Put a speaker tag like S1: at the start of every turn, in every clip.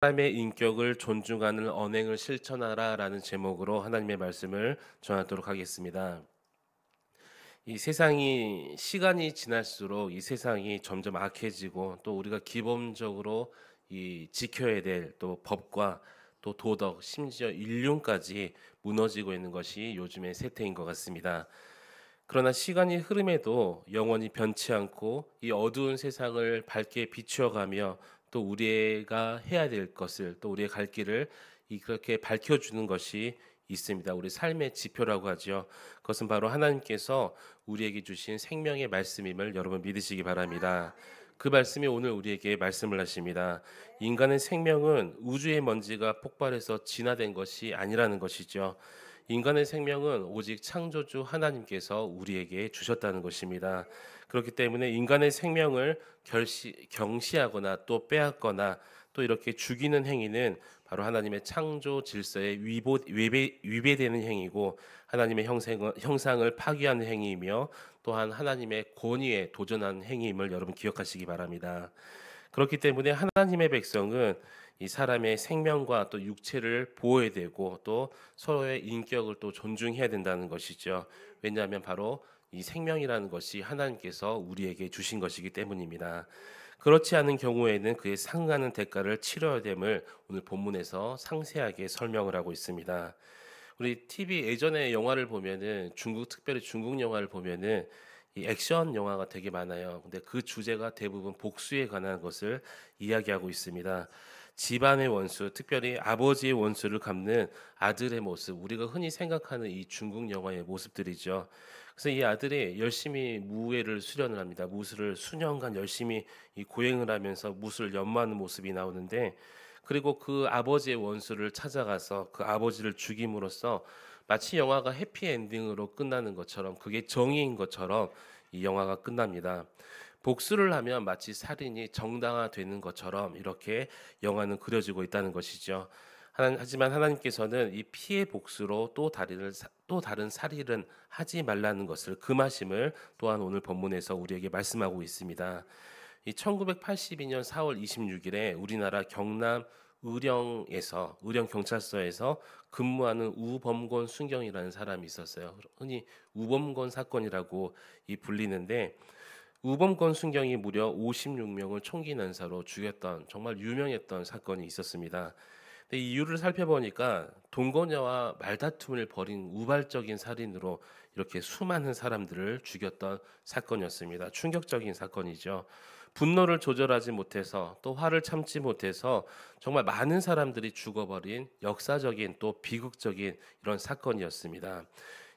S1: 사람의 인격을 존중하는 언행을 실천하라라는 제목으로 하나님의 말씀을 전하도록 하겠습니다. 이 세상이 시간이 지날수록 이 세상이 점점 악해지고 또 우리가 기본적으로 이 지켜야 될 또 법과 또 도덕 심지어 인륜까지 무너지고 있는 것이 요즘의 세태인 것 같습니다. 그러나 시간이 흐름에도 영원히 변치 않고 이 어두운 세상을 밝게 비추어가며 또 우리가 해야 될 것을 또 우리의 갈 길을 그렇게 밝혀주는 것이 있습니다. 우리 삶의 지표라고 하죠. 그것은 바로 하나님께서 우리에게 주신 생명의 말씀임을 여러분 믿으시기 바랍니다. 그 말씀이 오늘 우리에게 말씀을 하십니다. 인간의 생명은 우주의 먼지가 폭발해서 진화된 것이 아니라는 것이죠. 인간의 생명은 오직 창조주 하나님께서 우리에게 주셨다는 것입니다. 그렇기 때문에 인간의 생명을 경시하거나 또 빼앗거나 또 이렇게 죽이는 행위는 바로 하나님의 창조 질서에 위배되는 행위고 하나님의 형상을 파괴하는 행위이며 또한 하나님의 권위에 도전하는 행위임을 여러분 기억하시기 바랍니다. 그렇기 때문에 하나님의 백성은 이 사람의 생명과 또 육체를 보호해야 되고 또 서로의 인격을 또 존중해야 된다는 것이죠. 왜냐하면 바로 이 생명이라는 것이 하나님께서 우리에게 주신 것이기 때문입니다. 그렇지 않은 경우에는 그에 상응하는 대가를 치러야 됨을 오늘 본문에서 상세하게 설명을 하고 있습니다. 우리 TV 예전에 영화를 보면은 특별히 중국 영화를 보면은 이 액션 영화가 되게 많아요. 근데 그 주제가 대부분 복수에 관한 것을 이야기하고 있습니다. 집안의 원수, 특별히 아버지의 원수를 갚는 아들의 모습, 우리가 흔히 생각하는 이 중국 영화의 모습들이죠. 그래서 이 아들이 열심히 무예를 수련을 합니다. 무술을 수년간 열심히 이 고행을 하면서 무술을 연마하는 모습이 나오는데, 그리고 그 아버지의 원수를 찾아가서 그 아버지를 죽임으로써 마치 영화가 해피엔딩으로 끝나는 것처럼, 그게 정의인 것처럼 이 영화가 끝납니다. 복수를 하면 마치 살인이 정당화되는 것처럼 이렇게 영화는 그려지고 있다는 것이죠. 하지만 하나님께서는 이 피해 복수로 또 다른 살인은 하지 말라는 것을 금하심을 또한 오늘 본문에서 우리에게 말씀하고 있습니다. 이 1982년 4월 26일에 우리나라 경남 의령 경찰서에서 근무하는 우범곤 순경이라는 사람이 있었어요. 흔히 우범곤 사건이라고 불리는데, 우범권 순경이 무려 56명을 총기 난사로 죽였던 정말 유명했던 사건이 있었습니다. 근데 이 이유를 살펴보니까 동거녀와 말다툼을 벌인 우발적인 살인으로 이렇게 수많은 사람들을 죽였던 사건이었습니다. 충격적인 사건이죠. 분노를 조절하지 못해서 또 화를 참지 못해서 정말 많은 사람들이 죽어버린 역사적인 또 비극적인 이런 사건이었습니다.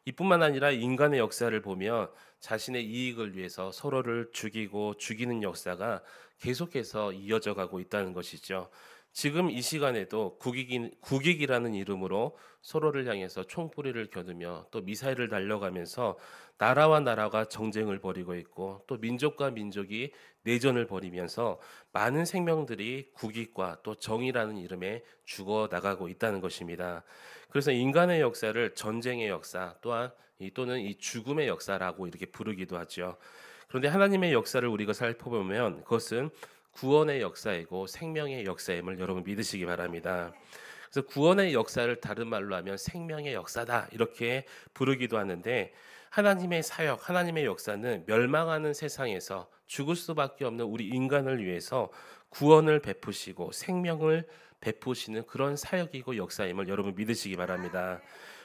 S1: 이뿐만 아니라 인간의 역사를 보면 자신의 이익을 위해서 서로를 죽이고 죽이는 역사가 계속해서 이어져 가고 있다는 것이죠. 지금 이 시간에도 국익이라는 이름으로 서로를 향해서 총뿌리를 겨누며 또 미사일을 날려가면서 나라와 나라가 정쟁을 벌이고 있고 또 민족과 민족이 내전을 벌이면서 많은 생명들이 국익과 또 정의라는 이름에 죽어 나가고 있다는 것입니다. 그래서 인간의 역사를 전쟁의 역사 또는 이 죽음의 역사라고 이렇게 부르기도 하죠. 그런데 하나님의 역사를 우리가 살펴보면 그것은 구원의 역사이고 생명의 역사임을 여러분 믿으시기 바랍니다. 그래서 구원의 역사를 다른 말로 하면 생명의 역사다 이렇게 부르기도 하는데, 하나님의 사역, 하나님의 역사는 멸망하는 세상에서 죽을 수밖에 없는 우리 인간을 위해서 구원을 베푸시고 생명을 베푸시는 그런 사역이고 역사임을 여러분 믿으시기 바랍니다.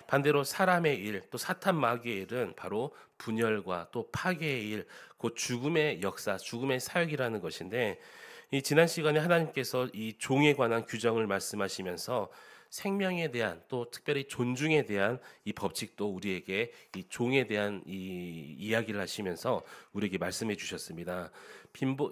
S1: 반대로 사람의 일, 또 사탄 마귀의 일은 바로 분열과 또 파괴의 일, 곧 죽음의 역사, 죽음의 사역이라는 것인데, 이 지난 시간에 하나님께서 이 종에 관한 규정을 말씀하시면서 생명에 대한 또 특별히 존중에 대한 이 법칙도 우리에게 이 종에 대한 이 이야기를 하시면서 우리에게 말씀해 주셨습니다.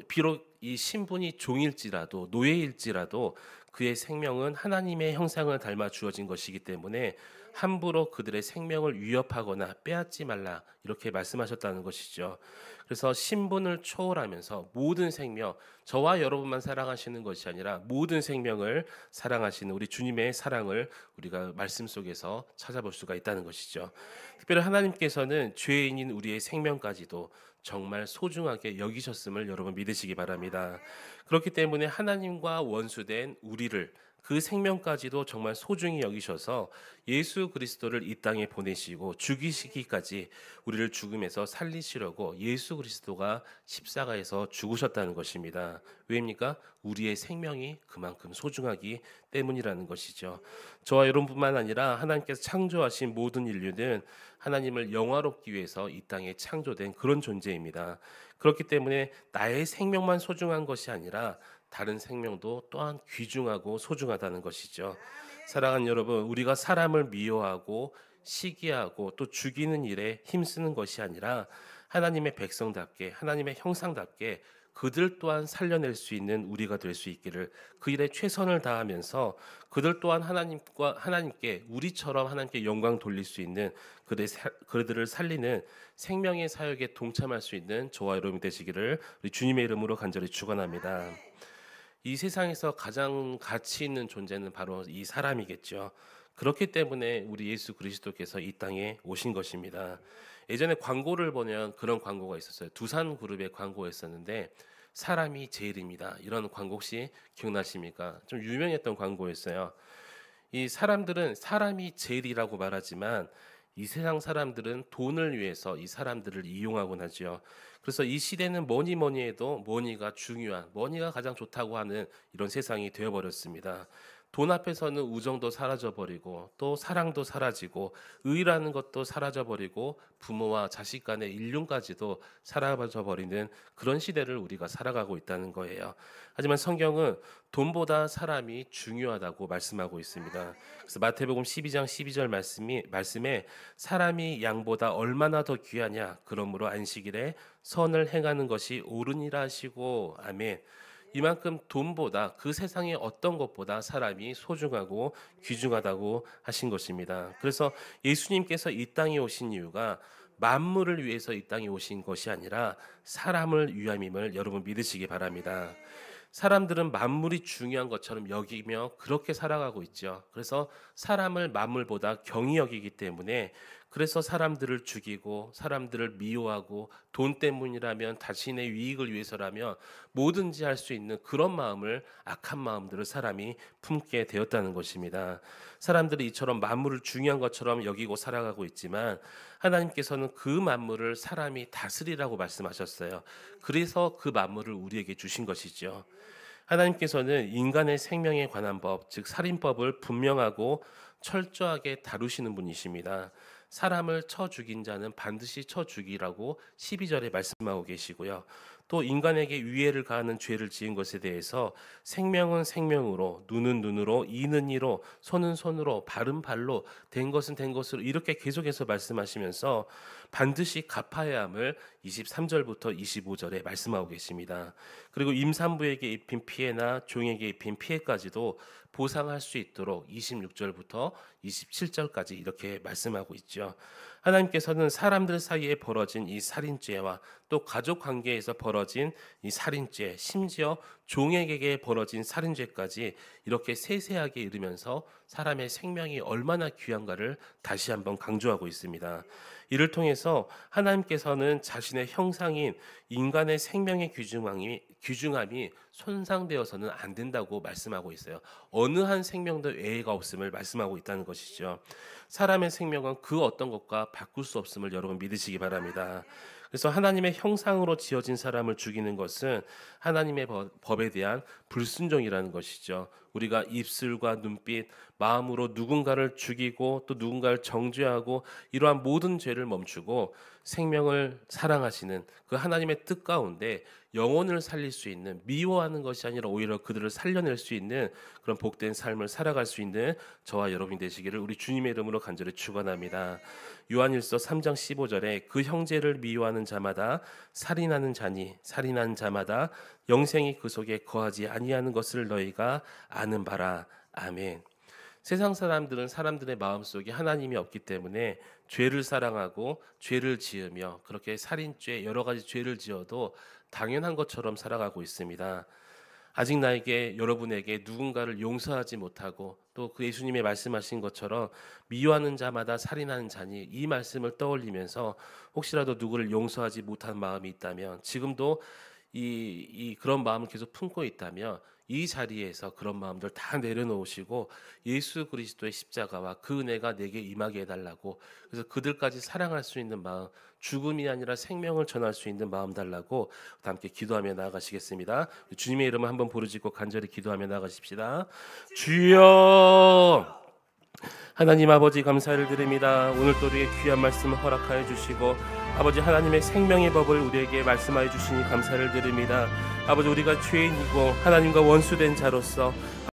S1: 비록 이 신분이 종일지라도 노예일지라도 그의 생명은 하나님의 형상을 닮아 주어진 것이기 때문에 함부로 그들의 생명을 위협하거나 빼앗지 말라 이렇게 말씀하셨다는 것이죠. 그래서 신분을 초월하면서 모든 생명, 저와 여러분만 사랑하시는 것이 아니라 모든 생명을 사랑하시는 우리 주님의 사랑을 우리가 말씀 속에서 찾아볼 수가 있다는 것이죠. 특별히 하나님께서는 죄인인 우리의 생명까지도 정말 소중하게 여기셨음을 여러분 믿으시기 바랍니다. 그렇기 때문에 하나님과 원수된 우리를 그 생명까지도 정말 소중히 여기셔서 예수 그리스도를 이 땅에 보내시고 죽이시기까지 우리를 죽음에서 살리시려고 예수 그리스도가 십자가에서 죽으셨다는 것입니다. 왜입니까? 우리의 생명이 그만큼 소중하기 때문이라는 것이죠. 저와 여러분뿐만 아니라 하나님께서 창조하신 모든 인류는 하나님을 영화롭기 위해서 이 땅에 창조된 그런 존재입니다. 그렇기 때문에 나의 생명만 소중한 것이 아니라 다른 생명도 또한 귀중하고 소중하다는 것이죠. 사랑하는 여러분, 우리가 사람을 미워하고 시기하고 또 죽이는 일에 힘쓰는 것이 아니라 하나님의 백성답게 하나님의 형상답게 그들 또한 살려낼 수 있는 우리가 될 수 있기를 그 일에 최선을 다하면서 그들 또한 하나님께 우리처럼 하나님께 영광 돌릴 수 있는 그들을 살리는 생명의 사역에 동참할 수 있는 저와 여러분이 되시기를 우리 주님의 이름으로 간절히 축원합니다. 이 세상에서 가장 가치 있는 존재는 바로 이 사람이겠죠. 그렇기 때문에 우리 예수 그리스도께서 이 땅에 오신 것입니다. 예전에 광고를 보면 그런 광고가 있었어요. 두산그룹의 광고였었는데 사람이 제일입니다. 이런 광고 혹시 기억나십니까? 좀 유명했던 광고였어요. 이 사람들은 사람이 제일이라고 말하지만 이 세상 사람들은 돈을 위해서 이 사람들을 이용하곤 하죠. 그래서 이 시대는 뭐니 뭐니 해도 머니가 중요한, 머니가 가장 좋다고 하는 이런 세상이 되어버렸습니다. 돈 앞에서는 우정도 사라져버리고 또 사랑도 사라지고 의라는 것도 사라져버리고 부모와 자식 간의 인륜까지도 사라져버리는 그런 시대를 우리가 살아가고 있다는 거예요. 하지만 성경은 돈보다 사람이 중요하다고 말씀하고 있습니다. 그래서 마태복음 12장 12절 말씀에 사람이 양보다 얼마나 더 귀하냐 그러므로 안식일에 선을 행하는 것이 옳으니라 하시고 아멘. 이만큼 돈보다 그 세상의 어떤 것보다 사람이 소중하고 귀중하다고 하신 것입니다. 그래서 예수님께서 이 땅에 오신 이유가 만물을 위해서 이 땅에 오신 것이 아니라 사람을 위함임을 여러분 믿으시기 바랍니다. 사람들은 만물이 중요한 것처럼 여기며 그렇게 살아가고 있죠. 그래서 사람을 만물보다 경히 여기기 때문에 그래서 사람들을 죽이고 사람들을 미워하고 돈 때문이라면 자신의 유익을 위해서라면 뭐든지 할 수 있는 그런 마음을 악한 마음들을 사람이 품게 되었다는 것입니다. 사람들이 이처럼 만물을 중요한 것처럼 여기고 살아가고 있지만 하나님께서는 그 만물을 사람이 다스리라고 말씀하셨어요. 그래서 그 만물을 우리에게 주신 것이죠. 하나님께서는 인간의 생명에 관한 법, 즉 살인법을 분명하고 철저하게 다루시는 분이십니다. 사람을 쳐 죽인 자는 반드시 쳐 죽이라고 12절에 말씀하고 계시고요. 또 인간에게 위해를 가하는 죄를 지은 것에 대해서 생명은 생명으로, 눈은 눈으로, 이는 이로, 손은 손으로, 발은 발로, 된 것은 된 것으로 이렇게 계속해서 말씀하시면서 반드시 갚아야 함을 23절부터 25절에 말씀하고 계십니다. 그리고 임산부에게 입힌 피해나 종에게 입힌 피해까지도 보상할 수 있도록 26절부터 27절까지 이렇게 말씀하고 있죠. 하나님께서는 사람들 사이에 벌어진 이 살인죄와 또 가족 관계에서 벌어진 이 살인죄, 심지어 종에게 벌어진 살인죄까지 이렇게 세세하게 이르면서 사람의 생명이 얼마나 귀한가를 다시 한번 강조하고 있습니다. 이를 통해서 하나님께서는 자신의 형상인 인간의 생명의 귀중함이 손상되어서는 안 된다고 말씀하고 있어요. 어느 한 생명도 예외가 없음을 말씀하고 있다는 것이죠. 사람의 생명은 그 어떤 것과 바꿀 수 없음을 여러분 믿으시기 바랍니다. 그래서 하나님의 형상으로 지어진 사람을 죽이는 것은 하나님의 법에 대한 불순종이라는 것이죠. 우리가 입술과 눈빛, 마음으로 누군가를 죽이고 또 누군가를 정죄하고 이러한 모든 죄를 멈추고 생명을 사랑하시는 그 하나님의 뜻 가운데 영혼을 살릴 수 있는, 미워하는 것이 아니라 오히려 그들을 살려낼 수 있는 그런 복된 삶을 살아갈 수 있는 저와 여러분이 되시기를 우리 주님의 이름으로 간절히 축원합니다. 요한일서 3장 15절에 그 형제를 미워하는 자마다 살인하는 자니 살인한 자마다 영생이 그 속에 거하지 아니하는 것을 너희가 아는 바라. 아멘. 세상 사람들은 사람들의 마음속에 하나님이 없기 때문에 죄를 사랑하고 죄를 지으며 그렇게 살인죄 여러 가지 죄를 지어도 당연한 것처럼 살아가고 있습니다. 아직 나에게 여러분에게 누군가를 용서하지 못하고 또 그 예수님의 말씀하신 것처럼 미워하는 자마다 살인하는 자니 이 말씀을 떠올리면서 혹시라도 누구를 용서하지 못한 마음이 있다면 지금도 그런 마음을 계속 품고 있다면 이 자리에서 그런 마음들 다 내려놓으시고 예수 그리스도의 십자가와 그 은혜가 내게 임하게 해달라고, 그래서 그들까지 사랑할 수 있는 마음, 죽음이 아니라 생명을 전할 수 있는 마음 달라고 함께 기도하며 나아가시겠습니다. 주님의 이름을 한번 부르짖고 간절히 기도하며 나아가십시다. 주여, 하나님 아버지 감사를 드립니다. 오늘 또 우리의 귀한 말씀을 허락하여 주시고 아버지 하나님의 생명의 법을 우리에게 말씀하여 주시니 감사를 드립니다. 아버지, 우리가 죄인이고 하나님과 원수된 자로서